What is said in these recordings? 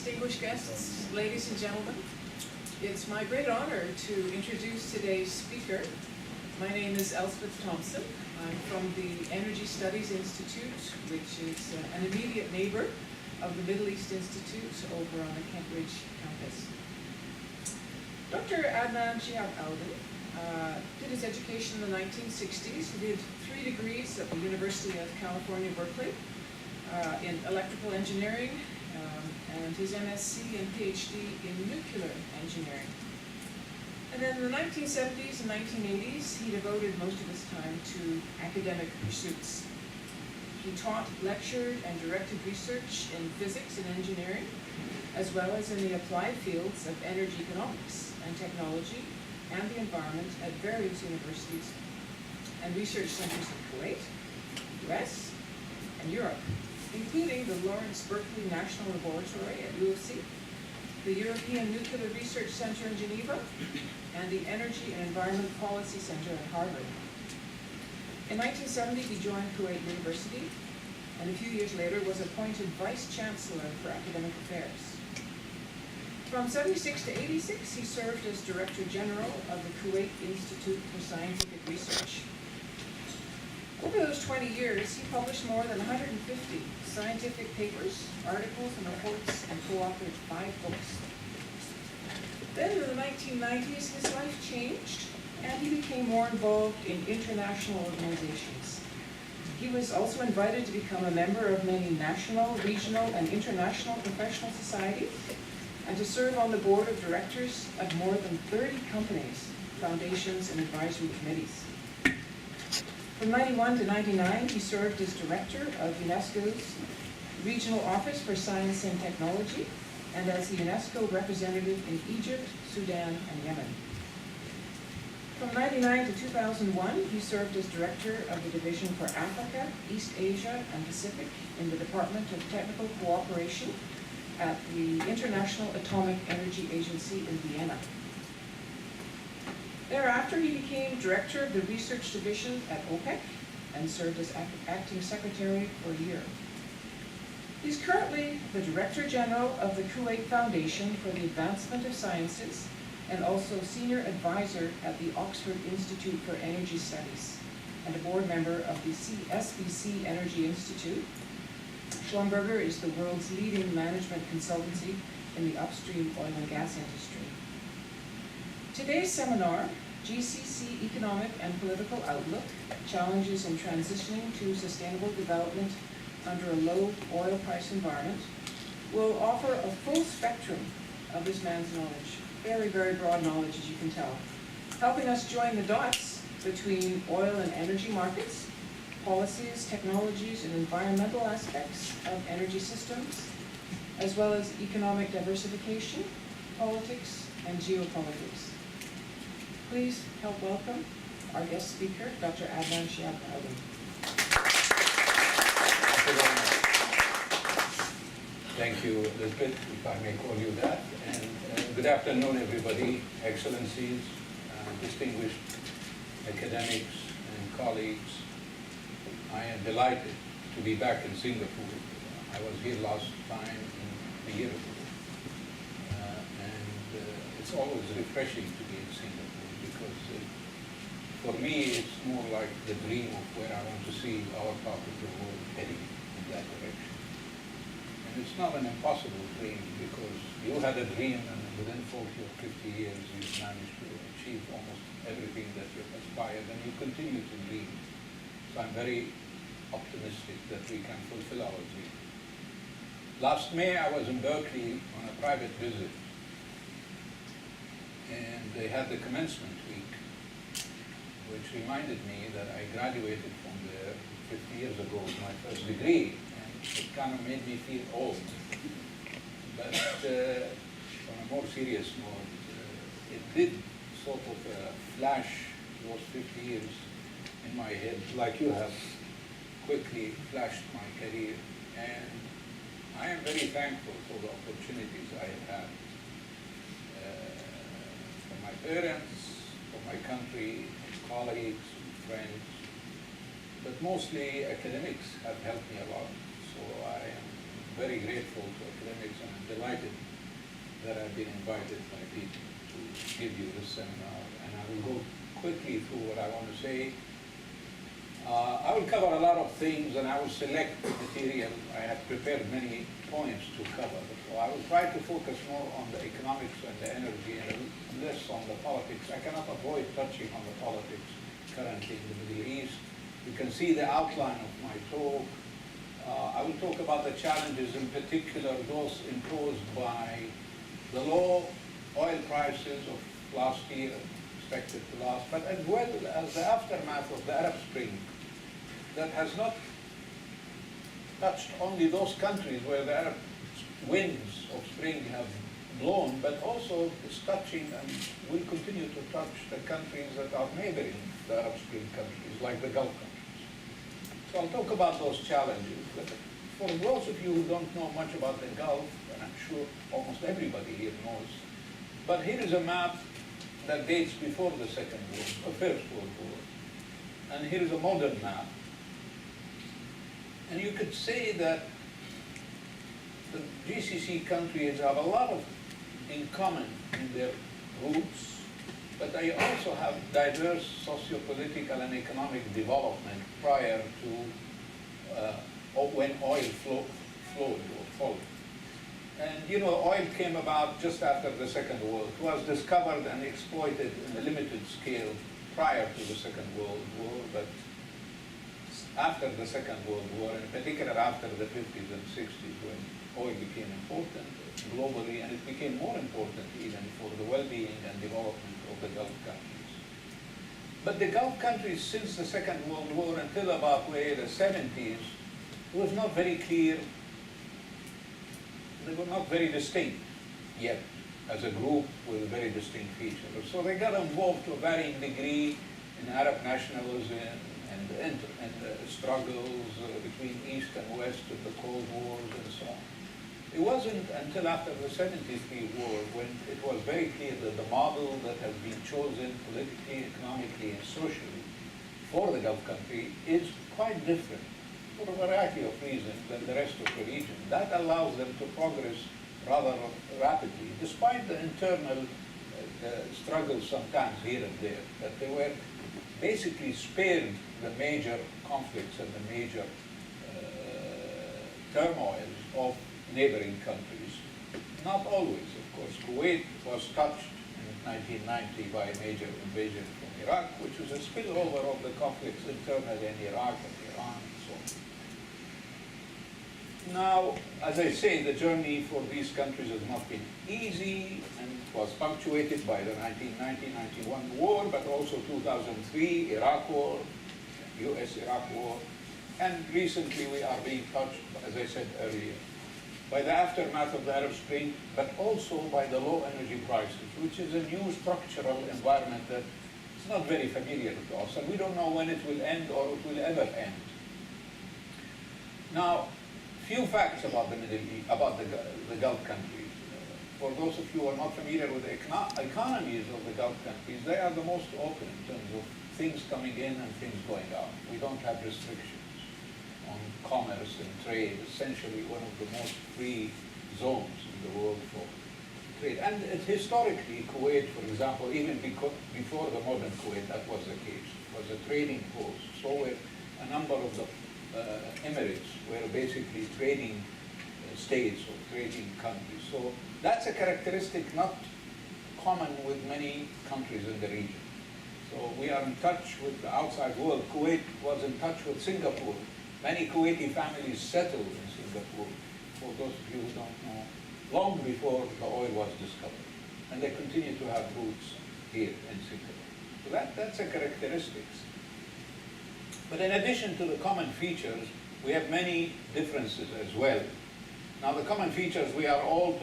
distinguished guests, ladies and gentlemen. It's my great honor to introduce today's speaker. My name is Elspeth Thompson. I'm from the Energy Studies Institute, which is an immediate neighbor of the Middle East Institute over on the Kent Ridge campus. Dr. Adnan Shihab Alden did his education in the 1960s. He did 3 degrees at the University of California, Berkeley in electrical engineering, and his MSc and PhD in nuclear engineering. And then in the 1970s and 1980s, he devoted most of his time to academic pursuits. He taught, lectured, and directed research in physics and engineering, as well as in the applied fields of energy economics and technology and the environment at various universities and research centers in Kuwait, US, and Europe, including the Lawrence Berkeley National Laboratory at UofC, the European Nuclear Research Center in Geneva, and the Energy and Environment Policy Center at Harvard. In 1970, he joined Kuwait University, and a few years later was appointed Vice Chancellor for Academic Affairs. From 76 to 86, he served as Director General of the Kuwait Institute for Scientific Research. Over those 20 years, he published more than 150 scientific papers, articles, and reports, and co-authored 5 books. Then in the 1990s, his life changed, and he became more involved in international organizations. He was also invited to become a member of many national, regional, and international professional societies, and to serve on the board of directors of more than 30 companies, foundations, and advisory committees. From 91 to 99, he served as director of UNESCO's Regional Office for Science and Technology, and as the UNESCO representative in Egypt, Sudan, and Yemen. From 99 to 2001, he served as director of the Division for Africa, East Asia, and Pacific in the Department of Technical Cooperation at the International Atomic Energy Agency in Vienna. Thereafter, he became director of the research division at OPEC and served as acting secretary for a year. He's currently the Director General of the Kuwait Foundation for the Advancement of Sciences and also senior advisor at the Oxford Institute for Energy Studies and a board member of the SBC Energy Institute. Schlumberger is the world's leading management consultancy in the upstream oil and gas industry. Today's seminar, GCC Economic and Political Outlook, Challenges in Transitioning to Sustainable Development under a Low Oil Price Environment, will offer a full spectrum of this man's knowledge, very, very broad knowledge, as you can tell, helping us join the dots between oil and energy markets, policies, technologies, and environmental aspects of energy systems, as well as economic diversification, politics, and geopolitics. Please help welcome our guest speaker, Dr. Adnan Shihab Alden. Thank you, Elizabeth, if I may call you that. And good afternoon, everybody, excellencies, distinguished academics and colleagues. I am delighted to be back in Singapore. I was here last time a year ago. It's always refreshing to be in Singapore because for me it's more like the dream of where I want to see our part of the world heading in that direction. And it's not an impossible dream because you had a dream and within 40 or 50 years you've managed to achieve almost everything that you've aspired and you continue to dream. So I'm very optimistic that we can fulfill our dream. Last May I was in Berkeley on a private visit, and they had the commencement week, which reminded me that I graduated from there 50 years ago with my first degree, and it kind of made me feel old. But on a more serious note, it did sort of flash those 50 years in my head, like you have quickly flashed my career, and I am very thankful for the opportunities I have had. For my parents, for my country, colleagues, friends, but mostly academics have helped me a lot. So I am very grateful to academics, and I'm delighted that I've been invited by people to give you this seminar. And I will go quickly through what I want to say. I will cover a lot of things, and I will select material. I have prepared many points to cover. So I will try to focus more on the economics and the energy and less on the politics. I cannot avoid touching on the politics currently in the Middle East. You can see the outline of my talk. I will talk about the challenges, in particular those imposed by the low oil prices of last year, expected to last, but as well as the aftermath of the Arab Spring that has not touched only those countries where the Arab winds of spring have blown, but also is touching and will continue to touch the countries that are neighboring the Arab Spring countries, like the Gulf countries. So I'll talk about those challenges. But for those of you who don't know much about the Gulf, and I'm sure almost everybody here knows, but here is a map that dates before the Second World, First World War. And here is a modern map. And you could say that the GCC countries have a lot in common in their roots, but they also have diverse socio-political and economic development prior to when oil flowed or followed. And you know, oil came about just after the Second World. It was discovered and exploited in a limited scale prior to the Second World War, but after the Second World War, in particular after the 50s and 60s, when oil became important globally, and it became more important even for the well-being and development of the Gulf countries. But the Gulf countries, since the Second World War until about the 70s, it was not very clear. They were not very distinct yet as a group with very distinct features. So they got involved to a varying degree in Arab nationalism and struggles between East and West in the Cold Wars and so on. It wasn't until after the 73 war when it was very clear that the model that has been chosen politically, economically, and socially for the Gulf country is quite different for a variety of reasons than the rest of the region. That allows them to progress rather rapidly, despite the internal struggles sometimes here and there, that they were basically spared the major conflicts and the major turmoils of neighboring countries. Not always, of course. Kuwait was touched in 1990 by a major invasion from Iraq, which was a spillover of the conflicts internally in Iraq and Iran and so on. Now, as I say, the journey for these countries has not been easy, and it was punctuated by the 1990-91 war, but also 2003 Iraq war, US-Iraq war, and recently we are being touched, as I said earlier, by the aftermath of the Arab Spring, but also by the low energy prices, which is a new structural environment that is not very familiar to us, and we don't know when it will end or it will ever end. Now, few facts about the Middle East, about the Gulf countries. For those of you who are not familiar with the economies of the Gulf countries, they are the most open in terms of things coming in and things going out. We don't have restrictions on commerce and trade, essentially one of the most free zones in the world for trade. And historically, Kuwait, for example, even before the modern Kuwait, that was the case. It was a trading post. So were a number of the Emirates were basically trading states or trading countries. So that's a characteristic not common with many countries in the region. So we are in touch with the outside world. Kuwait was in touch with Singapore. Many Kuwaiti families settled in Singapore, for those of you who don't know, long before the oil was discovered. And they continue to have roots here in Singapore. So that's a characteristic. But in addition to the common features, we have many differences as well. Now the common features, we are all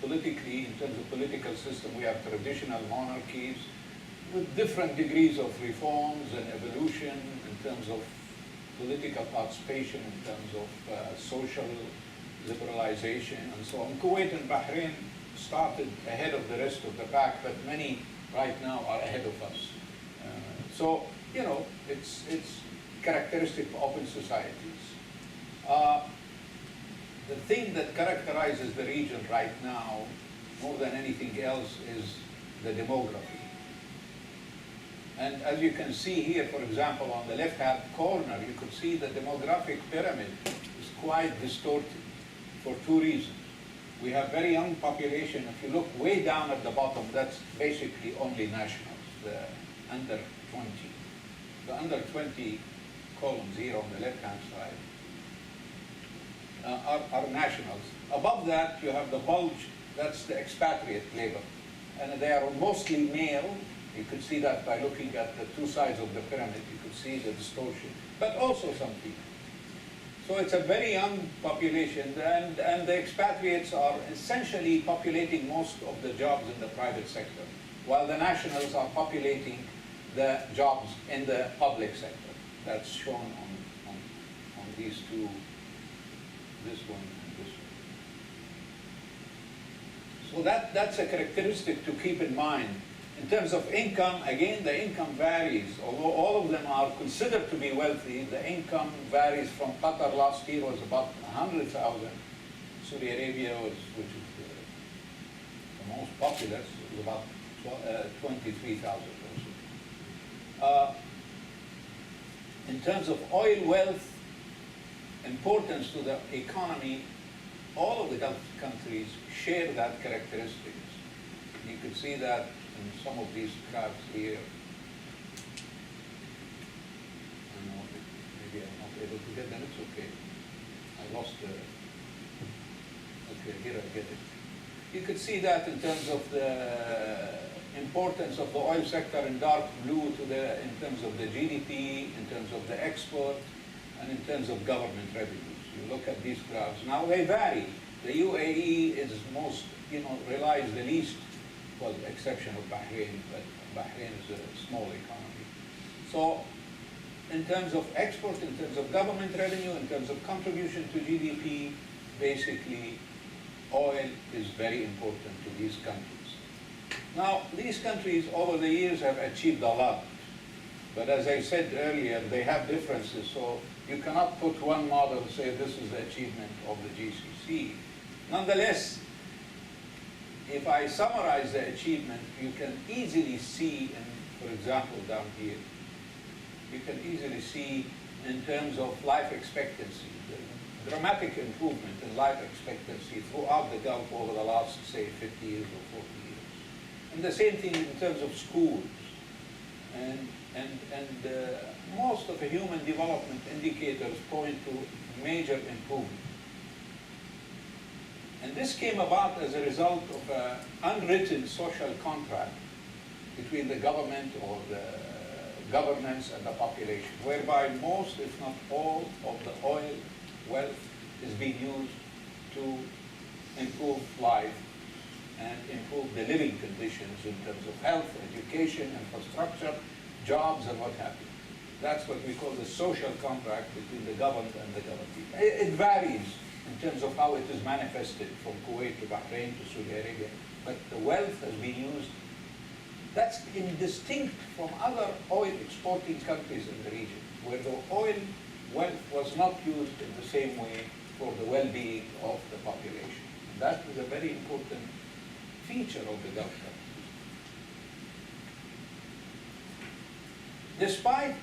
politically, in terms of political system, we have traditional monarchies with different degrees of reforms and evolution in terms of political participation, in terms of social liberalization and so on. Kuwait and Bahrain started ahead of the rest of the pack, but many right now are ahead of us. So, you know, it's characteristic of open societies. the thing that characterizes the region right now, more than anything else, is the demography. And as you can see here, for example, on the left-hand corner, you could see the demographic pyramid is quite distorted for two reasons. We have very young population. If you look way down at the bottom, that's basically only nationals, the under 20. The under 20 columns here on the left-hand side are nationals. Above that, you have the bulge, that's the expatriate labor. And they are mostly male. You could see that by looking at the two sides of the pyramid. You could see the distortion, but also some female. So it's a very young population, and the expatriates are essentially populating most of the jobs in the private sector, while the nationals are populating the jobs in the public sector. That's shown on these two, this one and this one. So that's a characteristic to keep in mind. In terms of income, again, the income varies. Although all of them are considered to be wealthy, the income varies from Qatar last year was about 100,000. Saudi Arabia, which is the most populous, was about 23,000 also. In terms of oil wealth, importance to the economy, all of the Gulf countries share that characteristics. You could see that in some of these graphs here. I know, maybe I'm not able to get them, it's okay. I lost the, okay, here I get it. You could see that in terms of the importance of the oil sector in dark blue in terms of the GDP, in terms of the export, and in terms of government revenues. You look at these graphs. Now they vary. The UAE is most, relies the least, well, the exception of Bahrain, but Bahrain is a small economy. So in terms of export, in terms of government revenue, in terms of contribution to GDP, basically oil is very important to these countries. Now, these countries over the years have achieved a lot, but as I said earlier, they have differences, so you cannot put one model and say this is the achievement of the GCC. Nonetheless, if I summarize the achievement, you can easily see, for example, down here, you can easily see in terms of life expectancy, the dramatic improvement in life expectancy throughout the Gulf over the last, say, 50 years or 40 years. And the same thing in terms of schools. And most of the human development indicators point to major improvement. And this came about as a result of an unwritten social contract between the government or the governments and the population, whereby most, if not all, of the oil wealth is being used to improve life and improve the living conditions in terms of health, education, infrastructure, jobs, and what have you. That's what we call the social contract between the governed and the governed. It varies in terms of how it is manifested from Kuwait to Bahrain to Saudi Arabia, but the wealth has been used. That's distinct from other oil exporting countries in the region, where the oil wealth was not used in the same way for the well-being of the population. And that is a very important feature of the Gulf countries. Despite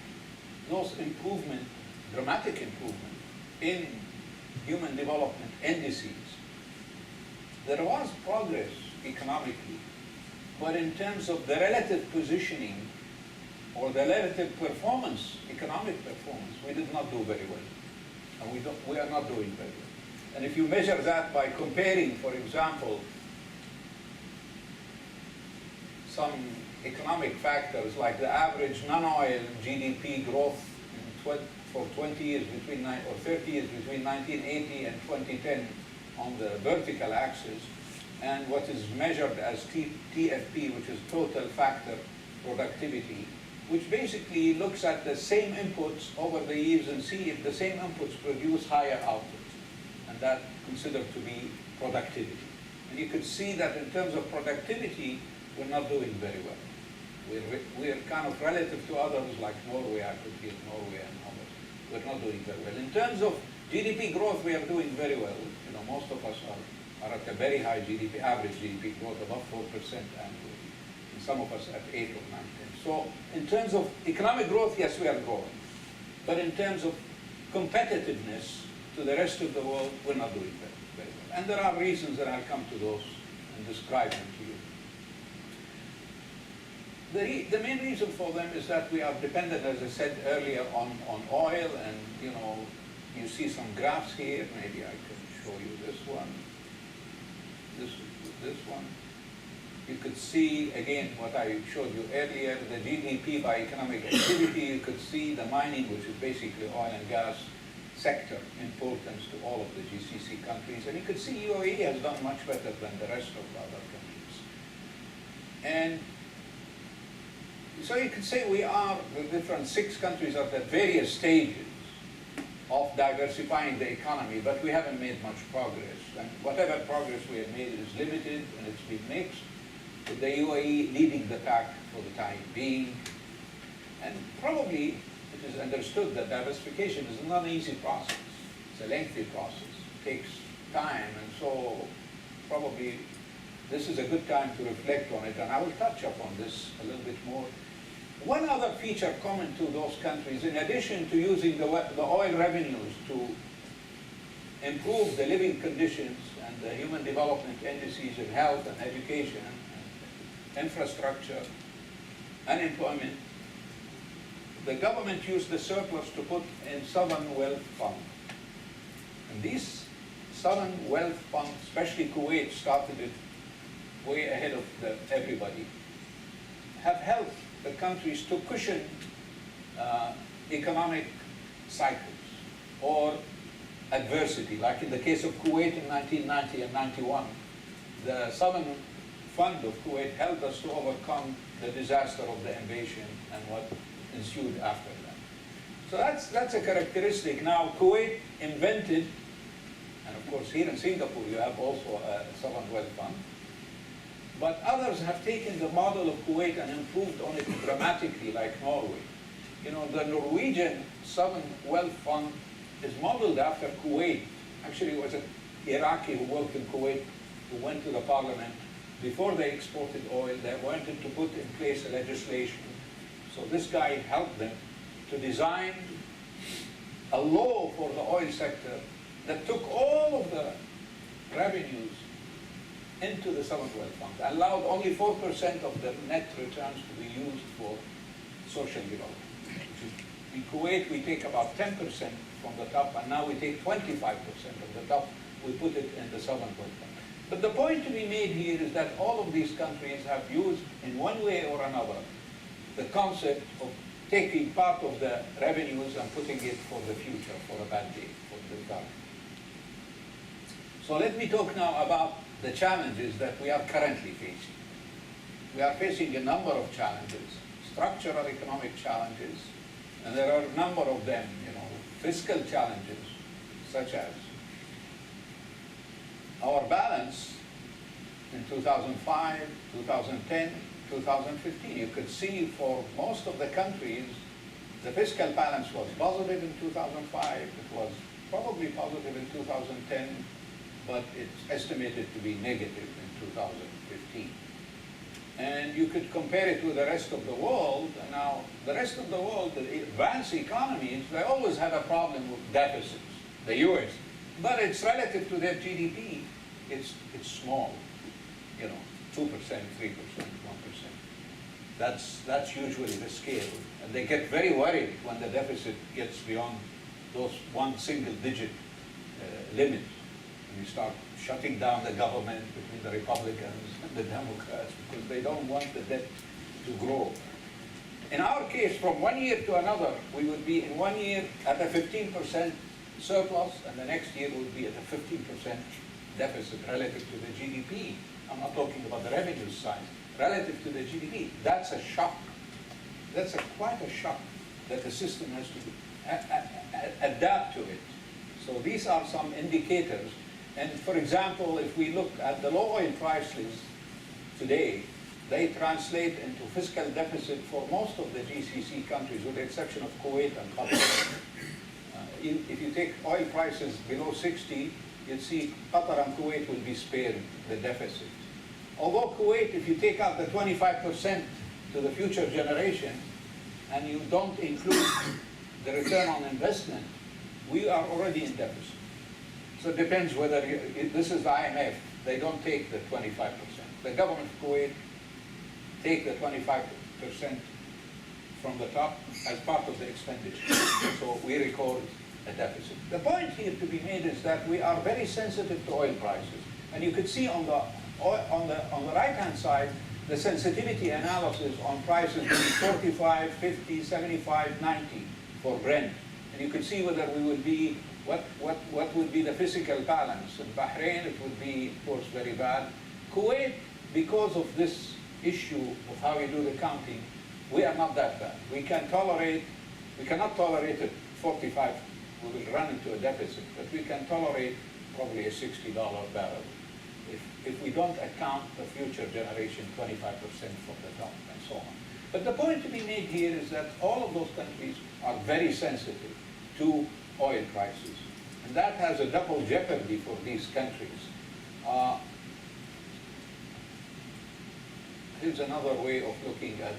those improvement, dramatic improvement in human development indices, there was progress economically, but in terms of the relative positioning or the relative performance, economic performance, we did not do very well. And we are not doing very well. And if you measure that by comparing, for example, some economic factors like the average non-oil GDP growth for 20 years or 30 years between 1980 and 2010 on the vertical axis, and what is measured as TFP, which is total factor productivity, which basically looks at the same inputs over the years and see if the same inputs produce higher outputs, and that considered to be productivity. And you could see that in terms of productivity, we're not doing very well. We're kind of relative to others like Norway, I could give Norway and others. We're not doing very well. In terms of GDP growth, we are doing very well. You know, most of us are at a very high GDP, average GDP growth, above 4% annually. And some of us at 8 or 9, 10. So in terms of economic growth, yes, we are growing. But in terms of competitiveness to the rest of the world, we're not doing very well. And there are reasons, and I'll come to those and describe them to you. The main reason for them is that we are dependent, as I said earlier, on oil, and you know, you see some graphs here. Maybe I can show you this one. This one. You could see, again, what I showed you earlier, the GDP by economic activity. You could see the mining, which is basically oil and gas sector, importance to all of the GCC countries. And you could see UAE has done much better than the rest of the other countries. And so you could say we are, the different 6 countries are at various stages of diversifying the economy, but we haven't made much progress. And whatever progress we have made is limited, and it's been mixed, with the UAE leading the pack for the time being. And probably it is understood that diversification is not an easy process. It's a lengthy process. It takes time, and so probably this is a good time to reflect on it, and I will touch upon this a little bit more. One other feature common to those countries, in addition to using the oil revenues to improve the living conditions and the human development indices in health and education, and infrastructure, unemployment, the government used the surplus to put in sovereign wealth fund. And these sovereign wealth funds, especially Kuwait started it way ahead of everybody, have helped the countries to cushion economic cycles or adversity. Like in the case of Kuwait in 1990 and 91, the Sovereign Fund of Kuwait helped us to overcome the disaster of the invasion and what ensued after that. So that's a characteristic. Now Kuwait invented, and of course here in Singapore you have also a Sovereign Wealth Fund, but others have taken the model of Kuwait and improved on it dramatically, like Norway. You know, the Norwegian Sovereign Wealth Fund is modeled after Kuwait. Actually, it was an Iraqi who worked in Kuwait who went to the parliament. Before they exported oil, they wanted to put in place a legislation. So this guy helped them to design a law for the oil sector that took all of the revenues into the Sovereign Wealth Fund, allowed only 4% of the net returns to be used for social development. In Kuwait, we take about 10% from the top, and now we take 25% of the top. We put it in the Sovereign Wealth Fund. But the point to be made here is that all of these countries have used, in one way or another, the concept of taking part of the revenues and putting it for the future, for a bad day, for the dark. So let me talk now about the challenges that we are currently facing. We are facing a number of challenges, structural economic challenges, and there are a number of them, you know, fiscal challenges, such as our balance in 2005, 2010, 2015. You could see for most of the countries, the fiscal balance was positive in 2005, it was probably positive in 2010, but it's estimated to be negative in 2015. And you could compare it with the rest of the world. And now, the rest of the world, the advanced economies, they always have a problem with deficits, the US. But it's relative to their GDP, it's small, you know, 2%, 3%, 1%. That's usually the scale. And they get very worried when the deficit gets beyond those one single digit limit. And you start shutting down the government between the Republicans and the Democrats because they don't want the debt to grow. In our case, from one year to another, we would be in 1 year at a 15% surplus, and the next year would be at a 15% deficit relative to the GDP. I'm not talking about the revenue side. Relative to the GDP, that's a shock. That's quite a shock that the system has to adapt to it. So these are some indicators. And for example, if we look at the low oil prices today, they translate into fiscal deficit for most of the GCC countries, with the exception of Kuwait and Qatar. if you take oil prices below 60, you'd see Qatar and Kuwait will be spared the deficit. Although Kuwait, if you take out the 25% to the future generation, and you don't include the return on investment, we are already in deficit. So it depends whether this is the IMF. They don't take the 25%. The government of Kuwait take the 25% from the top as part of the expenditure. So we record a deficit. The point here to be made is that we are very sensitive to oil prices. And you could see on the right-hand side, the sensitivity analysis on prices being 45, 50, 75, 90 for Brent. And you could see whether we would be, what would be the physical balance. In Bahrain, it would be, of course, very bad. Kuwait, because of this issue of how you do the counting, we are not that bad. We cannot tolerate it 45, we will run into a deficit, but we can tolerate probably a $60 barrel if we don't account the future generation 25% from the top and so on. But the point to be made here is that all of those countries are very sensitive to oil prices. And that has a double jeopardy for these countries. Here's another way of looking at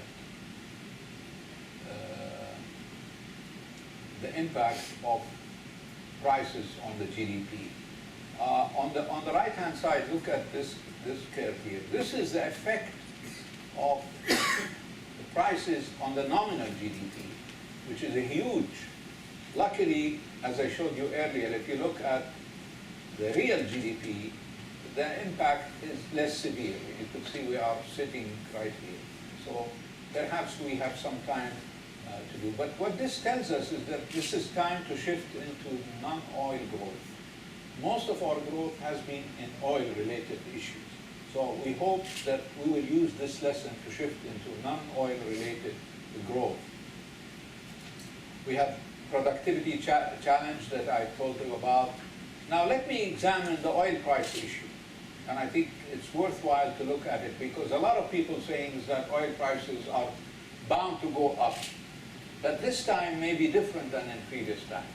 the impact of prices on the GDP. On the right-hand side, look at this curve here. This is the effect of the prices on the nominal GDP, which is a huge. Luckily, as I showed you earlier, if you look at the real GDP, the impact is less severe. You could see we are sitting right here. So perhaps we have some time to do. But what this tells us is that this is time to shift into non-oil growth. Most of our growth has been in oil-related issues. So we hope that we will use this lesson to shift into non-oil-related growth. We have productivity challenge that I told you about. Now let me examine the oil price issue. And I think it's worthwhile to look at it because a lot of people saying that oil prices are bound to go up. But this time may be different than in previous times.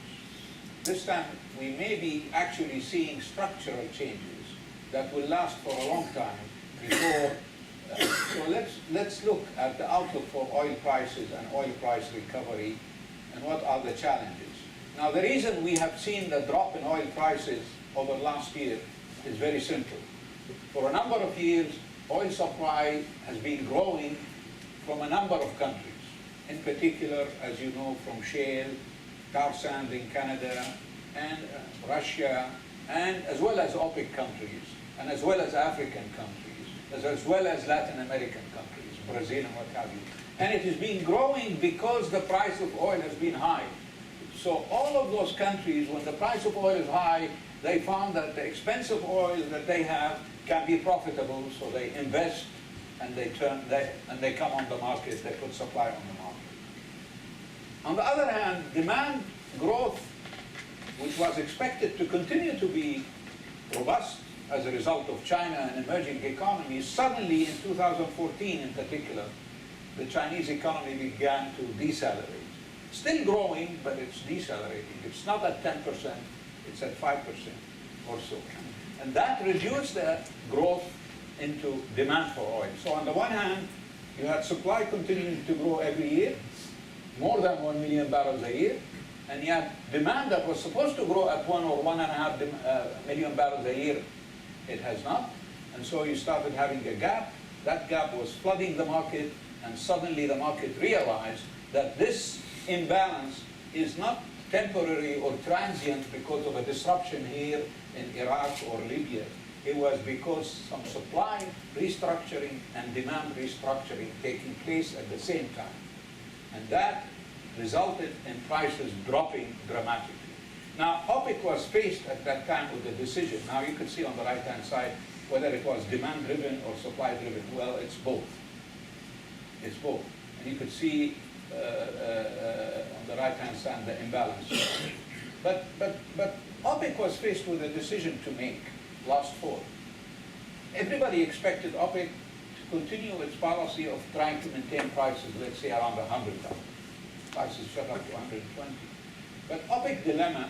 This time we may be actually seeing structural changes that will last for a long time before. So let's look at the outlook for oil prices and oil price recovery and what are the challenges. Now the reason we have seen the drop in oil prices over last year is very simple. For a number of years, oil supply has been growing from a number of countries. In particular, as you know, from shale, tar sand in Canada, and Russia, and as well as OPEC countries, and as well as African countries, as well as Latin American countries, Brazil and what have you. And it has been growing because the price of oil has been high. So all of those countries, when the price of oil is high, they found that the expensive oil that they have can be profitable, so they invest and they come on the market, they put supply on the market. On the other hand, demand growth, which was expected to continue to be robust as a result of China and emerging economies, suddenly in 2014 in particular, the Chinese economy began to decelerate. Still growing, but it's decelerating. It's not at 10%, it's at 5% or so. And that reduced the growth into demand for oil. So on the one hand, you had supply continuing to grow every year, more than 1 million barrels a year, and yet demand that was supposed to grow at 1 or 1.5 million barrels a year, it has not. And so you started having a gap. That gap was flooding the market, and suddenly the market realized that this imbalance is not temporary or transient because of a disruption here in Iraq or Libya. It was because some supply restructuring and demand restructuring taking place at the same time. And that resulted in prices dropping dramatically. Now, OPEC was faced at that time with a decision. Now, you can see on the right-hand side whether it was demand-driven or supply-driven. Well, it's both. It's both. And you could see on the right-hand side the imbalance. But OPEC was faced with a decision to make last fall. Everybody expected OPEC to continue its policy of trying to maintain prices, let's say around $100. Prices shot up to 120. But OPEC dilemma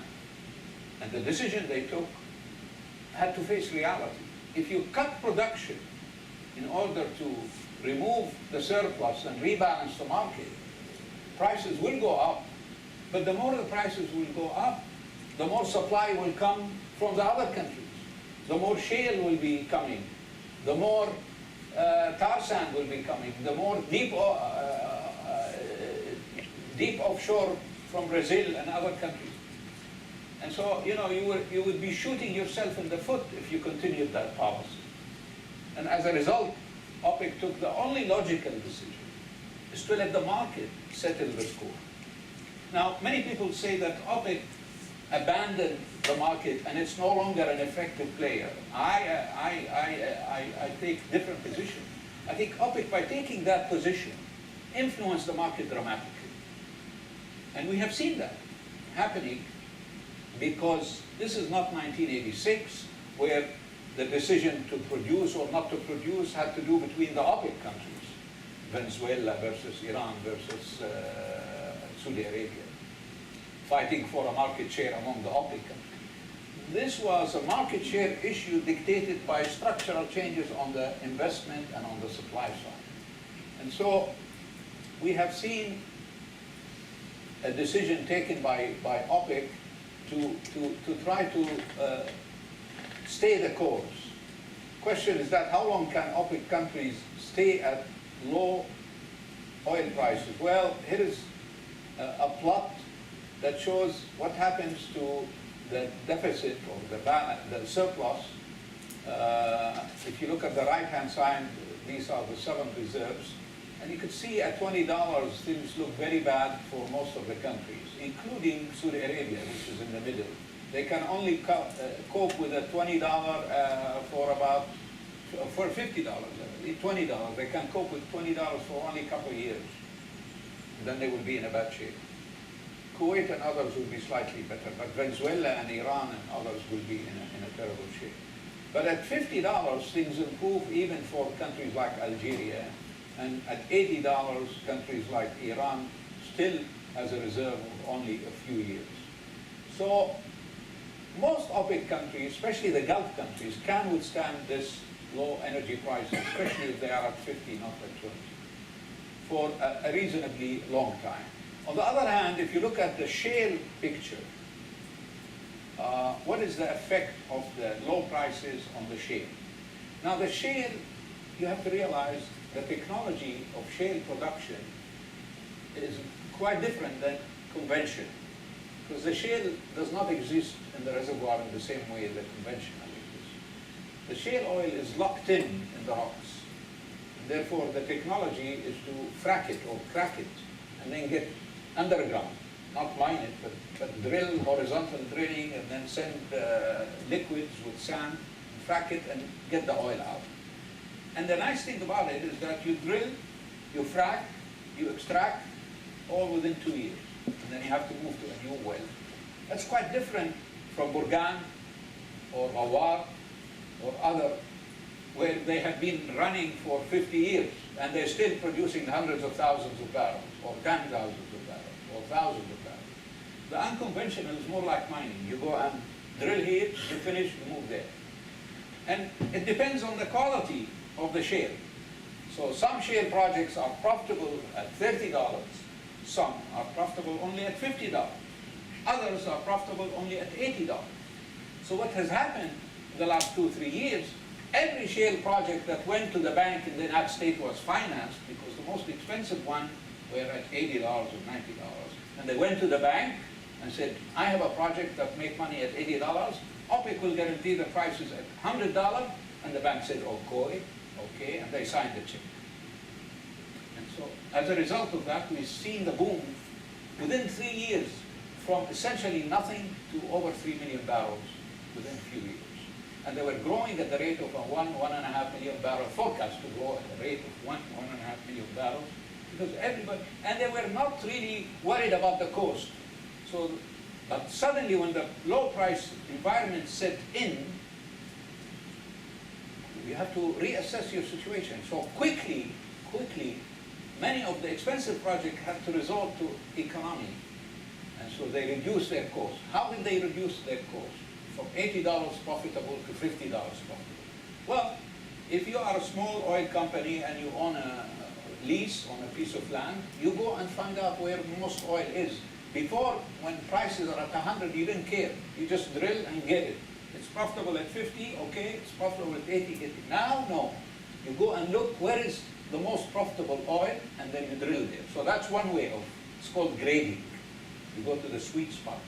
and the decision they took had to face reality. If you cut production in order to remove the surplus and rebalance the market, prices will go up. But the more the prices will go up, the more supply will come from the other countries. The more shale will be coming. The more tar sand will be coming. The more deep offshore from Brazil and other countries. And so, you would be shooting yourself in the foot if you continued that policy. And as a result, OPEC took the only logical decision, is to let the market settle the score. Now, many people say that OPEC abandoned the market and it's no longer an effective player. I take different position. I think OPEC, by taking that position, influenced the market dramatically. And we have seen that happening, because this is not 1986, where the decision to produce or not to produce had to do between the OPEC countries, Venezuela versus Iran versus Saudi Arabia, fighting for a market share among the OPEC countries. This was a market share issue dictated by structural changes on the investment and on the supply side. And so we have seen a decision taken by OPEC to try to stay the course. Question is that how long can OPEC countries stay at low oil prices? Well, here is a plot that shows what happens to the deficit or the surplus. If you look at the right-hand side, these are the 7 reserves. And you can see at $20, things look very bad for most of the countries, including Saudi Arabia, which is in the middle. They can only cope with a $20 for $50, $20. They can cope with $20 for only a couple of years. Then they will be in a bad shape. Kuwait and others will be slightly better, but Venezuela and Iran and others will be in a terrible shape. But at $50, things improve even for countries like Algeria. And at $80, countries like Iran still has a reserve of only a few years. So most OPEC countries, especially the Gulf countries, can withstand this low energy prices, especially if they are at 50, not at 20, for a reasonably long time. On the other hand, if you look at the shale picture, what is the effect of the low prices on the shale? Now the shale, you have to realize, the technology of shale production is quite different than conventional, because the shale does not exist in the reservoir in the same way that conventional exists. The shale oil is locked in the rocks. And therefore, the technology is to frack it or crack it and then get underground, not mine it, but drill horizontal drilling and then send liquids with sand, frack it and get the oil out. And the nice thing about it is that you drill, you frack, you extract, all within 2 years. And then you have to move to a new well. That's quite different from Burgan or Awar or other, where they have been running for 50 years and they're still producing hundreds of thousands of barrels, or 10,000 of barrels, or thousands of barrels. The unconventional is more like mining. You go and drill here, you finish, you move there. And it depends on the quality of the shale. So some shale projects are profitable at $30, some are profitable only at $50, others are profitable only at $80. So what has happened in the last 2 or 3 years, every shale project that went to the bank in the United States was financed, because the most expensive one were at $80 or $90. And they went to the bank and said, I have a project that make money at $80, OPEC will guarantee the prices at $100, and the bank said, okay, and they signed the check. And so, as a result of that, we've seen the boom within 3 years, from essentially nothing to over 3 million barrels within a few years. And they were growing at the rate of a 1.5 million barrel forecast to grow at the rate of 1.5 million barrels, because everybody, and they were not really worried about the cost. So, but suddenly when the low price environment set in, you have to reassess your situation. So quickly, many of the expensive projects have to resort to economy. And so they reduce their cost. How did they reduce their cost? From $80 profitable to $50 profitable. Well, if you are a small oil company and you own a lease on a piece of land, you go and find out where most oil is. Before, when prices are at 100, you didn't care. You just drill and get it. It's profitable at 50, okay. It's profitable at 80, get it. Now, no. You go and look where is the most profitable oil, and then you drill there. So that's one way of, it's called grading. You go to the sweet spot.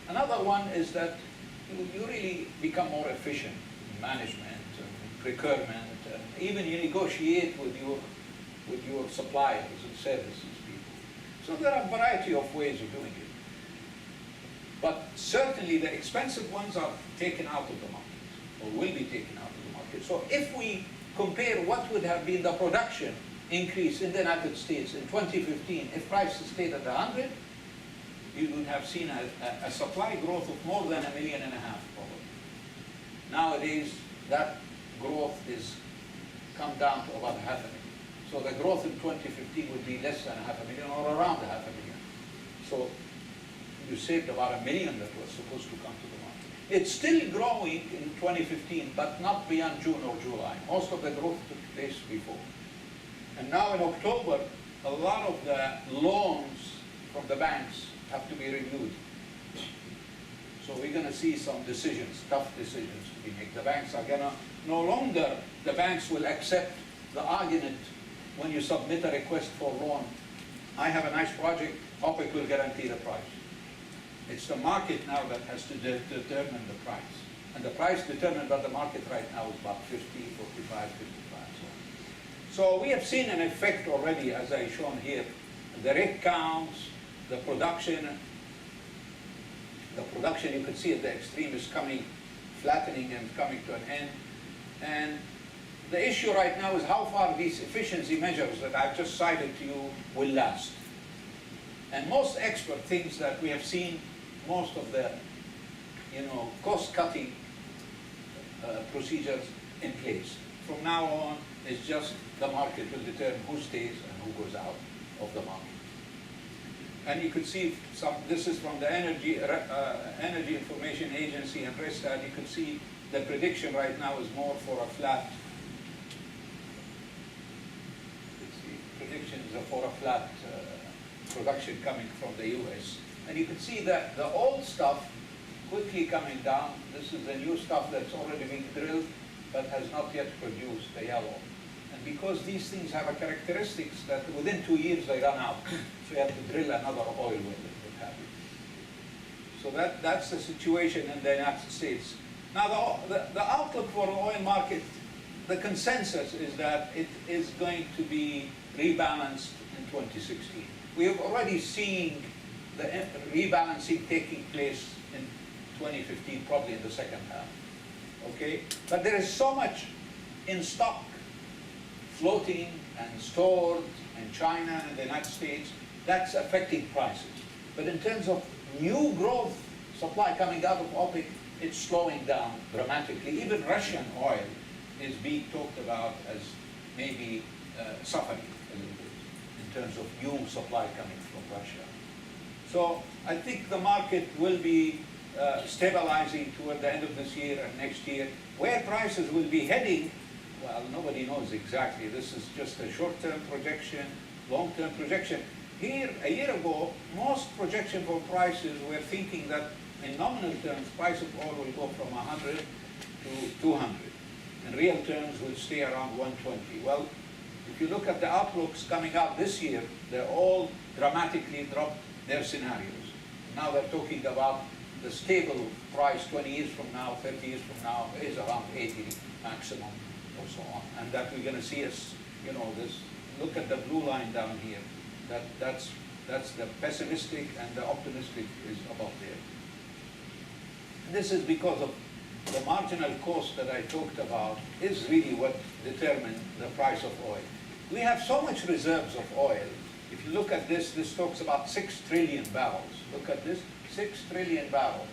Another one is that you really become more efficient in management, procurement, even you negotiate with your suppliers and services people. So there are a variety of ways of doing it. But certainly the expensive ones are taken out of the market, or will be taken out of the market. So if we compare what would have been the production increase in the United States in 2015, if prices stayed at 100, you would have seen a supply growth of more than 1.5 million probably. Nowadays, that growth is come down to about 500,000. So the growth in 2015 would be less than 500,000 or around 500,000. So you saved about 1 million that was supposed to come to the market. It's still growing in 2015, but not beyond June or July. Most of the growth took place before. And now in October, a lot of the loans from the banks have to be renewed. So we're going to see some decisions, tough decisions to be made. The banks are going to, no longer the banks will accept the argument when you submit a request for loan. I have a nice project, OPEC will guarantee the price. It's the market now that has to determine the price. And the price determined by the market right now is about 50, 45, 55, so on. So we have seen an effect already, as I shown here. The rig counts, the production you can see at the extreme is coming, flattening and coming to an end. And the issue right now is how far these efficiency measures that I've just cited to you will last. And most expert thinks that we have seen most of the, cost-cutting procedures in place. From now on, it's just the market will determine who stays and who goes out of the market. And you could see this is from the Energy Information Agency and Rystad. You could see the prediction right now is more for a flat. Predictions are for a flat production coming from the US. And you can see that the old stuff quickly coming down. This is the new stuff that's already been drilled but has not yet produced the yellow. And because these things have a characteristics that within 2 years they run out, so you have to drill another oil well, what have you. So that's the situation in the United States. Now the outlook for the oil market, the consensus is that it is going to be rebalanced in 2016. We have already seen the rebalancing taking place in 2015, probably in the second half. Okay? But there is so much in stock, floating and stored in China and the United States, that's affecting prices. But in terms of new growth, supply coming out of OPEC, it's slowing down dramatically. Even Russian oil is being talked about as maybe suffering a little bit in terms of new supply coming from Russia. So I think the market will be stabilizing toward the end of this year and next year. Where prices will be heading, well, nobody knows exactly. This is just a short-term projection, long-term projection. Here, a year ago, most projections for prices were thinking that in nominal terms, price of oil will go from 100 to 200. In real terms, will stay around 120. Well, if you look at the outlooks coming out this year, they're all dramatically dropped their scenarios. Now they're talking about the stable price 20 years from now, 30 years from now is around 80 maximum or so on. And that we're going to see as, this, look at the blue line down here. That's the pessimistic and the optimistic is above there. This is because of the marginal cost that I talked about is really what determines the price of oil. We have so much reserves of oil. If you look at this, this talks about 6 trillion barrels. Look at this, 6 trillion barrels.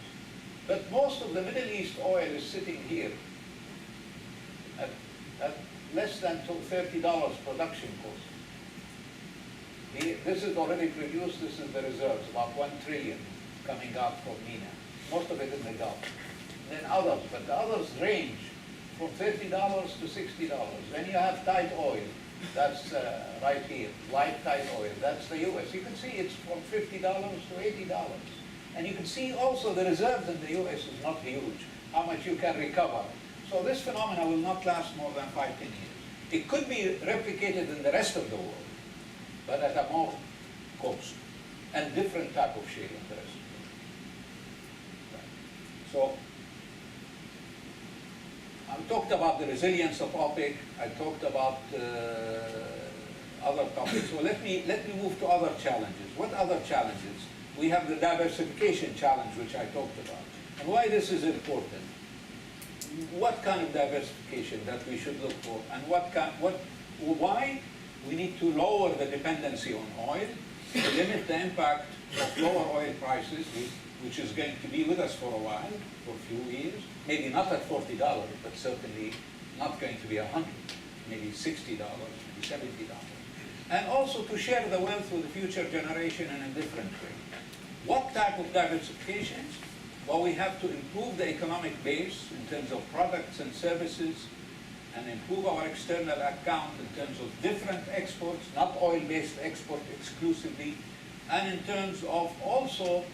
But most of the Middle East oil is sitting here at less than $30 production cost. This is already produced, this is the reserves, about 1 trillion coming out from MENA, most of it in the Gulf. Then others, but the others range from $30 to $60. Then you have tight oil, that's right here, light tight oil, that's the US. You can see it's from $50 to $80. And you can see also the reserves in the US is not huge, how much you can recover. So this phenomena will not last more than 5-10 years. It could be replicated in the rest of the world, but at a more cost and different type of shale in the rest of the world. So I talked about the resilience of OPEC. I talked about other topics. So let me move to other challenges. What other challenges? We have the diversification challenge, which I talked about, and why this is important. What kind of diversification that we should look for, and why we need to lower the dependency on oil, to limit the impact of lower oil prices, which is going to be with us for a while, for a few years. Maybe not at $40, but certainly not going to be 100, maybe $60, maybe $70. And also to share the wealth with the future generation in a different way. What type of diversifications? Well, we have to improve the economic base in terms of products and services, and improve our external account in terms of different exports, not oil-based export exclusively, and in terms of also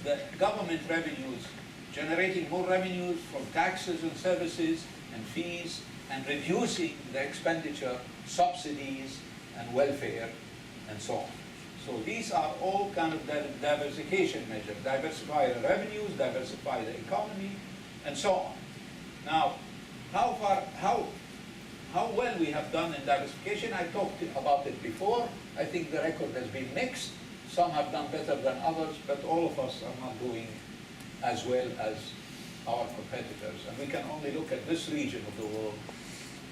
the government revenues, generating more revenues from taxes and services and fees, and reducing the expenditure, subsidies, and welfare, and so on. So these are all kind of diversification measures. Diversify the revenues, diversify the economy, and so on. Now, how well we have done in diversification, I talked about it before. I think the record has been mixed. Some have done better than others, but all of us are not doing as well as our competitors. And we can only look at this region of the world,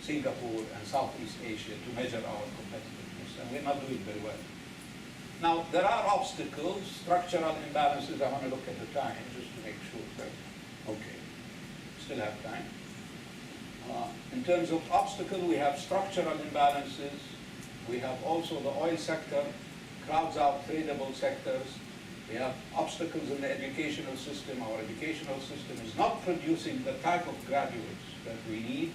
Singapore and Southeast Asia, to measure our competitiveness, and we're not doing very well. Now, there are obstacles, structural imbalances. I want to look at the time just to make sure that, okay, still have time. In terms of obstacle, we have structural imbalances. We have also the oil sector, crowds out tradable sectors. We have obstacles in the educational system. Our educational system is not producing the type of graduates that we need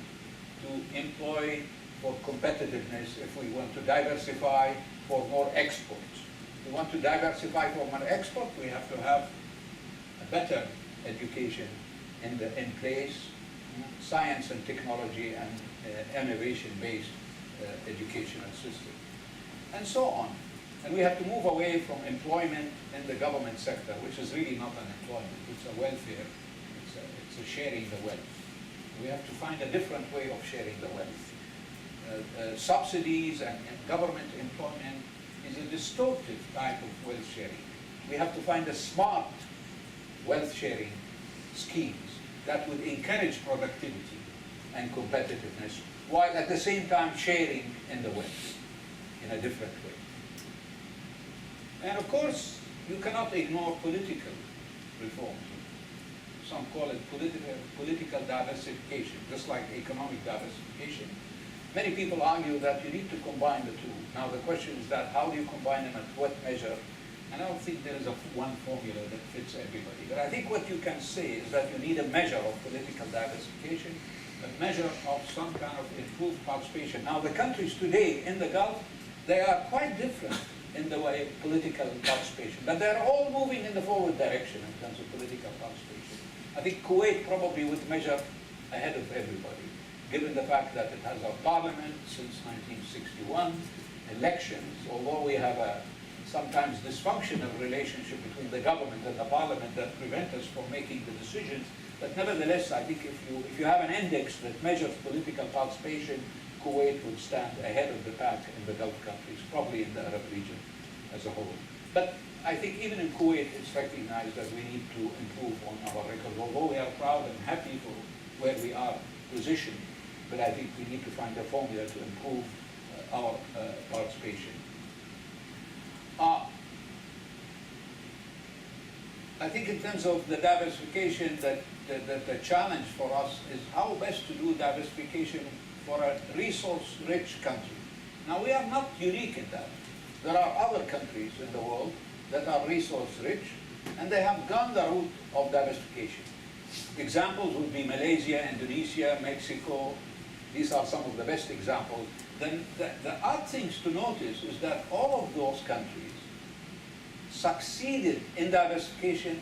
to employ for competitiveness if we want to diversify for more exports. If we want to diversify for more export, we have to have a better education in place, science and technology and innovation-based educational system, and so on. And we have to move away from employment in the government sector, which is really not unemployment. It's a welfare. It's a sharing the wealth. We have to find a different way of sharing the wealth. Subsidies and government employment is a distortive type of wealth sharing. We have to find a smart wealth sharing schemes that would encourage productivity and competitiveness, while at the same time sharing in the wealth in a different way. And of course, you cannot ignore political reforms. Some call it political diversification, just like economic diversification. Many people argue that you need to combine the two. Now the question is that how do you combine them, at what measure? And I don't think there is one formula that fits everybody. But I think what you can say is that you need a measure of political diversification, a measure of some kind of improved participation. Now the countries today in the Gulf, they are quite different in the way of political participation, but they're all moving in the forward direction in terms of political participation. I think Kuwait probably would measure ahead of everybody, given the fact that it has a parliament since 1961, elections, although we have a sometimes dysfunctional relationship between the government and the parliament that prevent us from making the decisions. But nevertheless, I think if you have an index that measures political participation, Kuwait would stand ahead of the pack in the Gulf countries, probably in the Arab region as a whole. But I think even in Kuwait, it's recognized that we need to improve on our record. Although we are proud and happy for where we are positioned, but I think we need to find a formula to improve our participation. I think in terms of the diversification, that the challenge for us is how best to do diversification for a resource-rich country. Now, we are not unique in that. There are other countries in the world that are resource-rich, and they have gone the route of diversification. Examples would be Malaysia, Indonesia, Mexico. These are some of the best examples. Then the odd things to notice is that all of those countries succeeded in diversification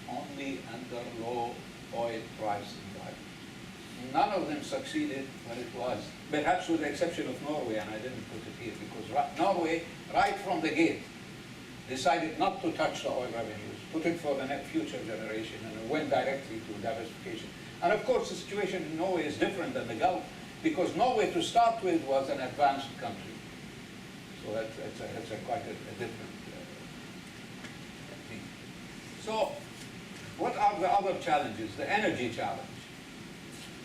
only under low oil price environment. None of them succeeded when it was, perhaps with the exception of Norway, and I didn't put it here, because Norway, right from the gate, decided not to touch the oil revenues, put it for the future generation, and it went directly to diversification. And of course, the situation in Norway is different than the Gulf, because Norway, to start with, was an advanced country. So that's quite a different thing. So, what are the other challenges? The energy challenge,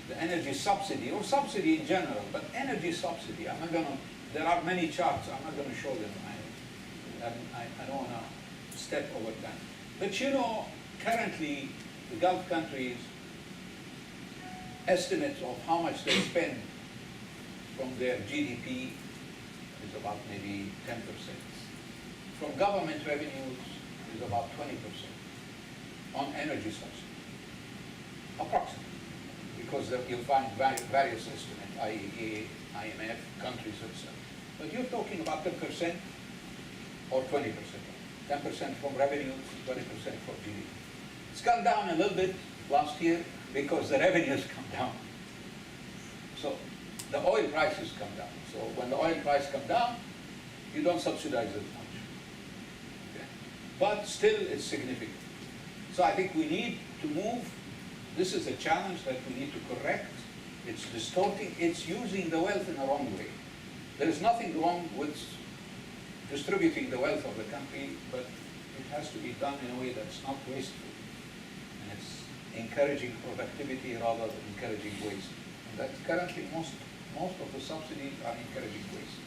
the energy subsidy, or subsidy in general, but energy subsidy. I'm not going to, there are many charts, I'm not going to show them. I don't want to step over that. But you know, currently, the Gulf countries, estimates of how much they spend from their GDP is about maybe 10%. From government revenues is about 20% on energy subsidy, approximately, because you'll find various estimates, IEA, IMF, countries, etc. But you're talking about 10% or 20%. 10% from revenues, 20% from GDP. It's gone down a little bit last year because the revenues come down. So the oil prices come down. So when the oil price comes down, you don't subsidize as much. Okay? But still, it's significant. So I think we need to move. This is a challenge that we need to correct. It's distorting. It's using the wealth in the wrong way. There is nothing wrong with distributing the wealth of the country, but it has to be done in a way that's not wasteful. And it's encouraging productivity rather than encouraging waste. And that's currently most of the subsidies are encouraging waste.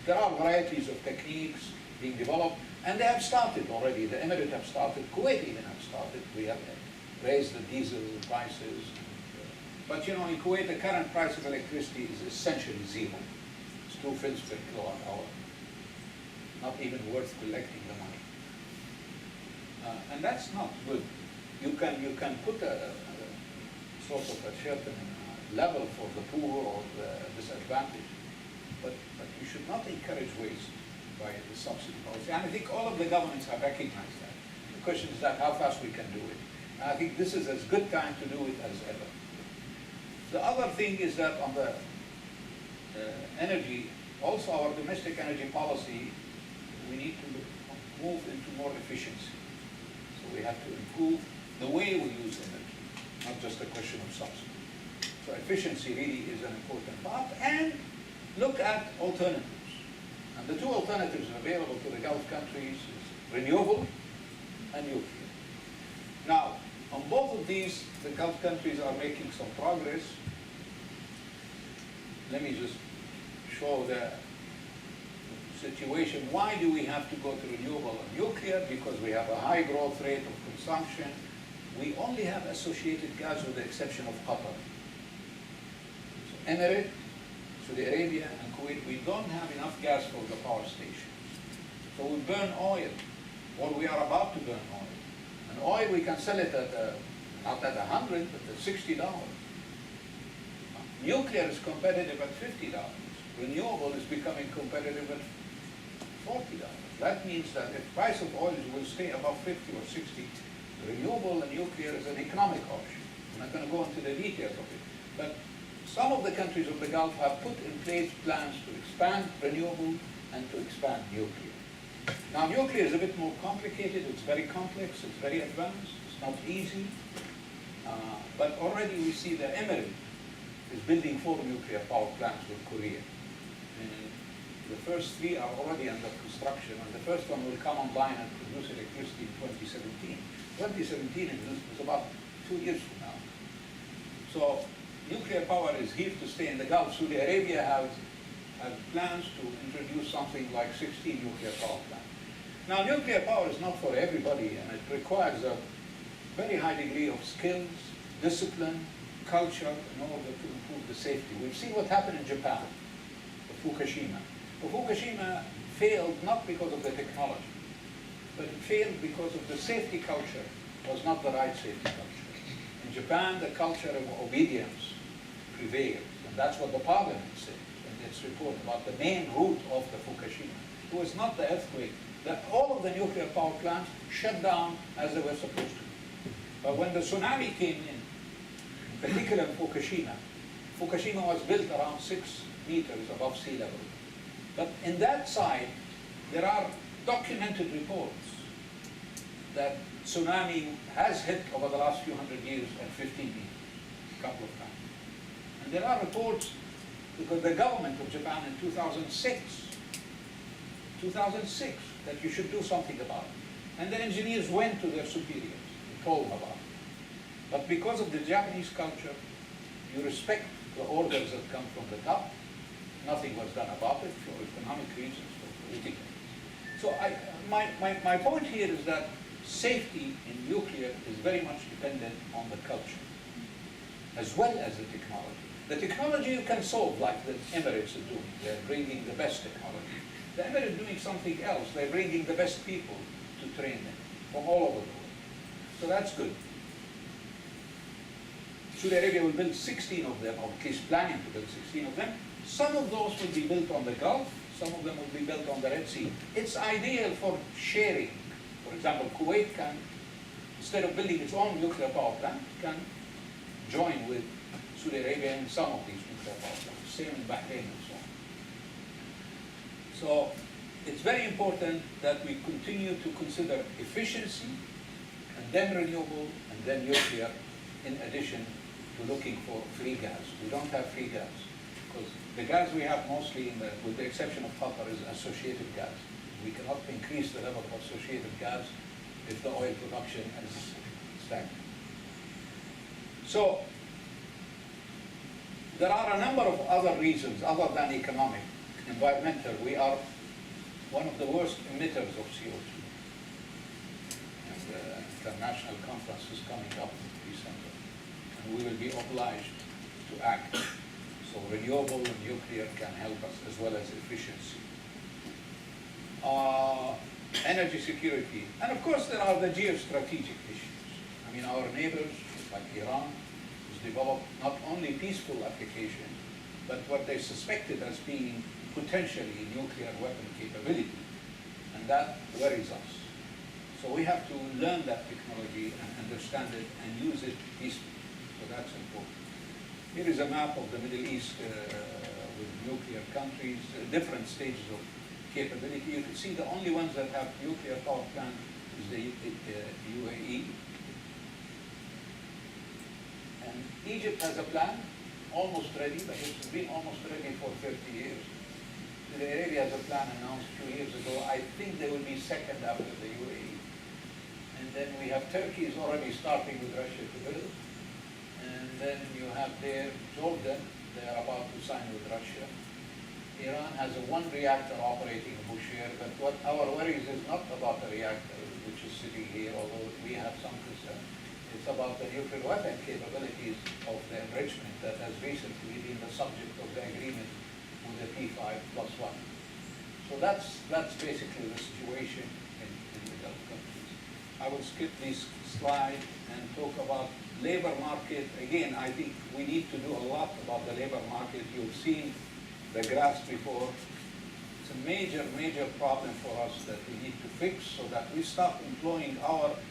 There are varieties of techniques being developed, and they have started already. The Emirates have started, Kuwait even have started. We have raised the diesel prices. But you know, in Kuwait, the current price of electricity is essentially zero. It's 2 fils per kilowatt hour. Not even worth collecting the money. And that's not good. You can put a sort of a certain level for the poor or the disadvantaged, but you should not encourage waste by the subsidy policy. And I think all of the governments have recognized that. The question is that how fast we can do it. And I think this is as good time to do it as ever. The other thing is that on the energy, also our domestic energy policy, we need to move into more efficiency. So we have to improve the way we use energy, not just a question of subsidy. So efficiency really is an important part, and look at alternatives. And the two alternatives available to the Gulf countries is renewable and nuclear. Now, on both of these, the Gulf countries are making some progress. Let me just show the situation. Why do we have to go to renewable and nuclear? Because we have a high growth rate of consumption. We only have associated gas with the exception of Qatar. So Emirates, Saudi Arabia, and Kuwait, we don't have enough gas for the power stations. So we burn oil, or we are about to burn oil. And oil, we can sell it at, not at 100, but at $60. Nuclear is competitive at $50. Renewable is becoming competitive at $40. That means that if price of oil will stay above 50 or 60, renewable and nuclear is an economic option. I'm not going to go into the details of it. But some of the countries of the Gulf have put in place plans to expand renewable and to expand nuclear. Now, nuclear is a bit more complicated. It's very complex. It's very advanced. It's not easy. But already we see that Emirates is building 4 nuclear power plants with Korea. And the first 3 are already under construction, and the first one will come online and produce electricity in 2017. 2017 is about 2 years from now. So nuclear power is here to stay in the Gulf. Saudi Arabia has plans to introduce something like 16 nuclear power plants. Now, nuclear power is not for everybody, and it requires a very high degree of skills, discipline, culture in order to improve the safety. We've seen what happened in Japan, Fukushima. Fukushima failed not because of the technology. but it failed because of the safety culture was not the right safety culture. In Japan, the culture of obedience prevailed, and that's what the parliament said in its report about the main root of the Fukushima. It was not the earthquake. All of the nuclear power plants shut down as they were supposed to. But when the tsunami came in particular in Fukushima, Fukushima was built around 6 meters above sea level. But in that side, there are documented reports that tsunami has hit over the last few hundred years at 15 meters, a couple of times. And there are reports, because the government of Japan in 2006, that you should do something about it. And the engineers went to their superiors and told them about it. But because of the Japanese culture, you respect the orders that come from the top. Nothing was done about it for economic reasons, for political reasons. So my point here is that safety in nuclear is very much dependent on the culture, as well as the technology. The technology you can solve, like the Emirates are doing. They're bringing the best technology. The Emirates are doing something else. They're bringing the best people to train them from all over the world. So that's good. Saudi Arabia will build 16 of them, or at least planning to build 16 of them. Some of those will be built on the Gulf, some of them will be built on the Red Sea. It's ideal for sharing. For example, Kuwait can, instead of building its own nuclear power plant, can join with Saudi Arabia in some of these nuclear power plants, same in Bahrain and so on. So it's very important that we continue to consider efficiency, and then renewable, and then nuclear, in addition to looking for free gas. We don't have free gas, because the gas we have mostly, with the exception of Qatar, is associated gas. We cannot increase the level of associated gas if the oil production is stagnant. So there are a number of other reasons other than economic. Environmental, we are one of the worst emitters of CO2. And the international conference is coming up in December, and we will be obliged to act. So renewable and nuclear can help us, as well as efficiency. Energy security, and of course there are the geostrategic issues. I mean, our neighbors, like Iran, has developed not only peaceful application, but what they suspected as being potentially nuclear weapon capability, and that worries us. So we have to learn that technology and understand it and use it peacefully. So that's important. Here is a map of the Middle East with nuclear countries, different stages of capability. You can see the only ones that have nuclear power plant is the UAE. And Egypt has a plan, almost ready, but it's been almost ready for 30 years. Saudi Arabia has a plan announced 2 years ago. I think they will be second after the UAE. And then we have Turkey is already starting with Russia to build. And then you have there Jordan, they are about to sign with Russia. Iran has a one reactor operating in Bushehr, but what our worries is not about the reactor, which is sitting here, although we have some concern. It's about the nuclear weapon capabilities of the enrichment that has recently been the subject of the agreement with the P5+1. So that's basically the situation in the Gulf countries. I will skip this slide and talk about labor market. Again, I think we need to do a lot about the labor market. You've seen the graphs before. It's a major, major problem for us that we need to fix so that we start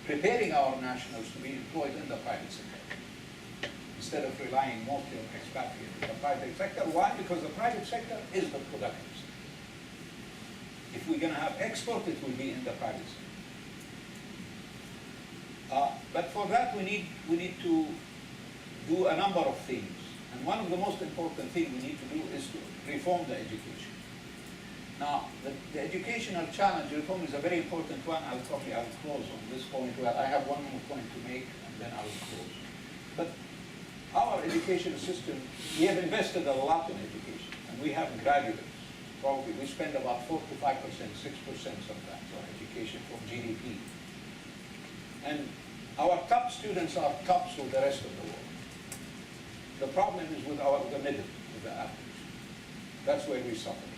preparing our nationals to be employed in the private sector, instead of relying mostly on expatriates in the private sector. Why? Because the private sector is the productive sector. If we're going to have export, it will be in the private sector. But for that, we need to do a number of things. And one of the most important things we need to do is to reform the education. Now, the educational challenge reform is a very important one. I'll close on this point. Well, I have one more point to make, and then I'll close. But our education system, we have invested a lot in education, and we have graduates. Probably we spend about 4 to 5%, 6% sometimes on education from GDP. And our top students are tops with the rest of the world. The problem is with the middle, with the average. That's where we suffer.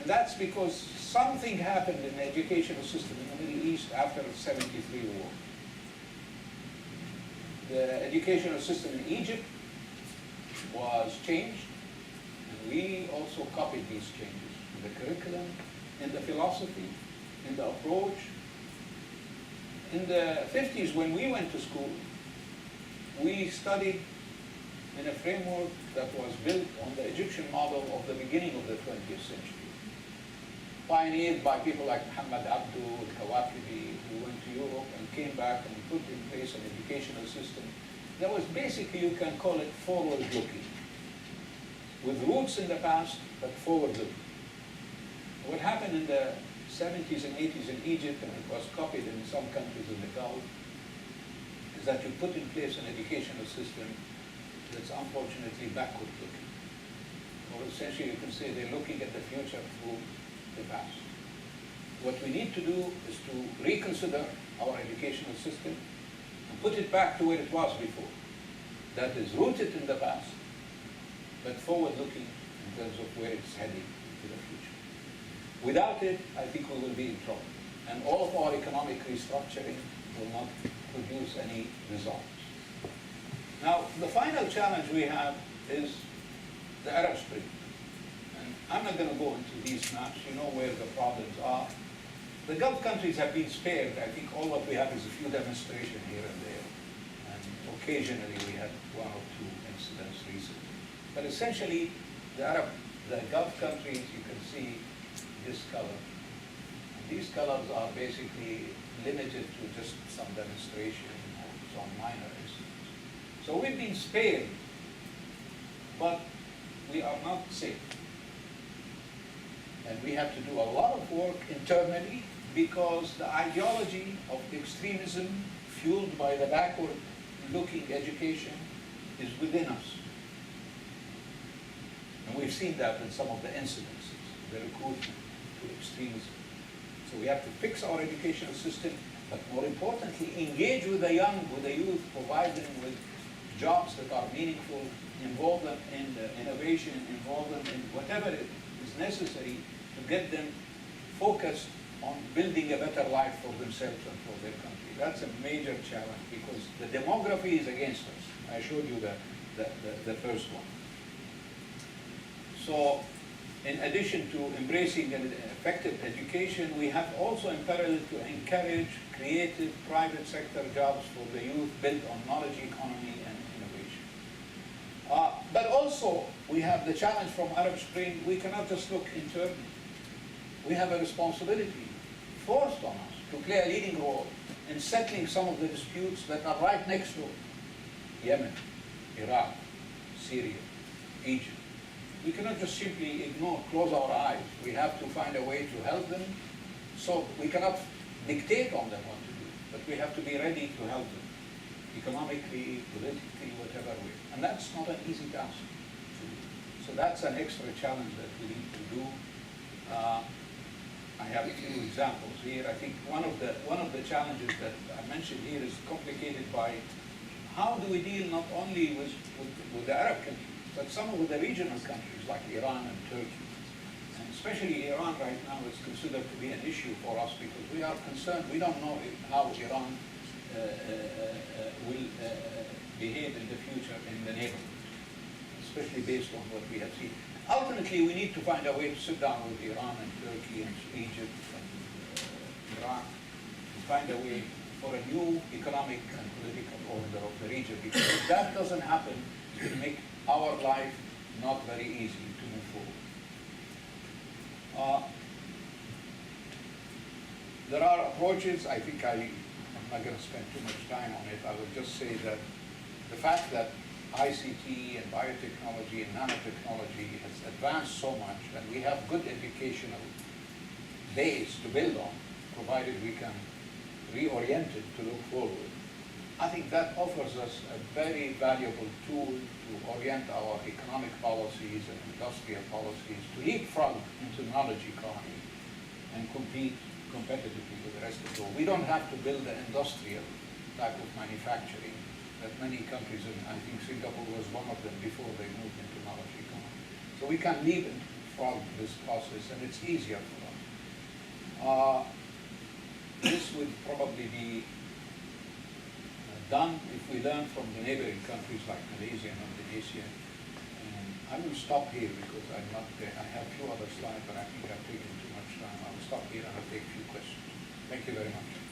And that's because something happened in the educational system in the Middle East after the '73 war. The educational system in Egypt was changed, and we also copied these changes in the curriculum, in the philosophy, in the approach. In the 50s, when we went to school, we studied in a framework that was built on the Egyptian model of the beginning of the 20th century, pioneered by people like Muhammad Abdu, al-Kawakibi, who went to Europe and came back and put in place an educational system that was basically, you can call it forward-looking, with roots in the past, but forward-looking. What happened in the 70s and 80s in Egypt, and it was copied in some countries in the Gulf, is that you put in place an educational system that's unfortunately backward-looking. Or essentially you can say they're looking at the future through the past. What we need to do is to reconsider our educational system and put it back to where it was before. That is rooted in the past, but forward-looking in terms of where it's heading to the future. Without it, I think we will be in trouble. And all of our economic restructuring will not produce any results. Now, the final challenge we have is the Arab Spring. And I'm not going to go into these maps. You know where the problems are. The Gulf countries have been spared. I think all what we have is a few demonstrations here and there. And occasionally we had one or two incidents recently. But essentially, the Gulf countries, you can see this color. And these colors are basically limited to just some demonstration or some minor incidents. So we've been spared, but we are not safe. And we have to do a lot of work internally because the ideology of extremism fueled by the backward-looking education is within us. And we've seen that in some of the incidences, the recruitment to extremism. So we have to fix our educational system, but more importantly, engage with the young, with the youth, provide them with jobs that are meaningful, involve them in the innovation, involve them in whatever is necessary to get them focused on building a better life for themselves and for their country. That's a major challenge because the demography is against us. I showed you the first one. So, in addition to embracing an effective education, we have also in parallel to encourage creative private sector jobs for the youth built on knowledge economy and innovation. But also, we have the challenge from Arab Spring. We cannot just look internally. We have a responsibility forced on us to play a leading role in settling some of the disputes that are right next door. Yemen, Iraq, Syria, Egypt. We cannot just simply ignore, close our eyes. We have to find a way to help them. So we cannot dictate on them what to do, but we have to be ready to help them, economically, politically, whatever way. And that's not an easy task to do. So that's an extra challenge that we need to do. I have a few examples here. I think one of the challenges that I mentioned here is complicated by how do we deal not only with the Arab countries, but some of the regional countries like Iran and Turkey. And especially Iran right now is considered to be an issue for us because we are concerned. We don't know how Iran will behave in the future in the neighborhood, especially based on what we have seen. Ultimately, we need to find a way to sit down with Iran and Turkey and Egypt and Iraq to find a way for a new economic and political order of the region, because if that doesn't happen, it will make our life not very easy to move forward. There are approaches. I think I'm not going to spend too much time on it. I will just say that the fact that ICT and biotechnology and nanotechnology has advanced so much, and we have good educational base to build on, provided we can reorient it to look forward. I think that offers us a very valuable tool to orient our economic policies and industrial policies to leapfrog into knowledge economy and compete competitively with the rest of the world. We don't have to build an industrial type of manufacturing that many countries, and I think Singapore was one of them before they moved into knowledge economy. So we can leapfrog leapfrog this process, and it's easier for us. This would probably be done if we learn from the neighboring countries like Malaysia and Indonesia. And I will stop here because I'm not there. I have a few other slides, but I think I've taken too much time. I will stop here and I'll take a few questions. Thank you very much.